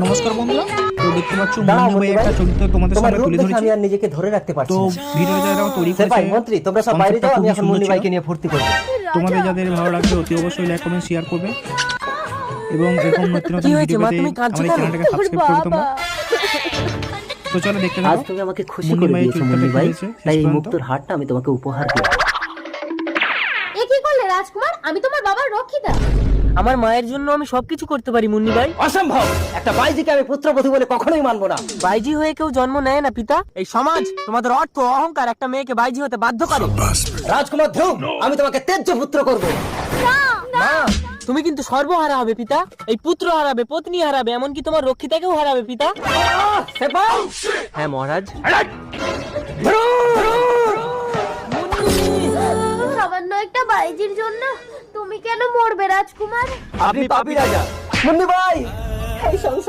নমস্কার বন্ধুরা, তো দেখতে পাচ্ছ দাঁড়াও মুন্নি ভাই মুন্নি একটা ভাই, চরিত্র তোমাদের তোমার সামনে রূপ তুলে দেখে ধরেছি। আমি আর নিজেকে ধরে রাখতে পারছি তো না। ভিডিওটা যারা তৈরি সেপাই করেছে, মন্ত্রী, তোমরা সব বাইরে যাও, আমি conceptটা এখন খুবই মুন্নি সুন্দর ভাইকে ছিল। নিয়ে ফুর্তি করবো। তোমাদের যাদের ভালো লাগবে অতি অবশ্যই লাইক কমেন্ট শেয়ার করবে এবং এরকম নতুন নতুন কি হয়েছে ভিডিও মা, পেতে তুমি কাঁদছো আমাদের কেন? চ্যানেলটাকে সাবস্ক্রাইব করে তোমরা। তো চলো দেখতে আজ থাকো। তুমি আমাকে খুশি মুন্নি করে ভাই এই দিয়েছো চরিত্রটা মুন্নি ভাই, খেলেছে শেষ তাই এই পর্যন্ত। মুক্তোর হারটা আমি তোমাকে উপহার দিলাম। এ কি করলে রাজকুমার? আমি তোমার বাবার রক্ষিতা। আমার মায়ের জন্য আমি সবকিছু করতে পারি মুন্নি ভাই। অসম্ভব! একটা বাইজিকে আমি পুত্রবধূ বলে কখনোই মানবো না। বাইজি হয়ে কেউ জন্ম নেয় না পিতা। এই সমাজ তোমাদের অর্থ অহংকার একটা মেয়েকে বাইজি হতে বাধ্য করে। রাজকুমার ধ্রুব, আমি তোমাকে তেজ্য পুত্র করবো। মা, তুমি কিন্তু সর্বহারা হবে পিতা। এই পুত্র হারাবে, পত্নী হারাবে, এমনকি তোমার রক্ষিতাকেও হারাবে পিতা। সেপাই, হ্যাঁ মহারাজ। সামান্য একটা বাইজির জন্য তুমি কেন মরবে রাজকুমার? আপনি পাপী রাজা। মুন্নি ভাই, এই সংসার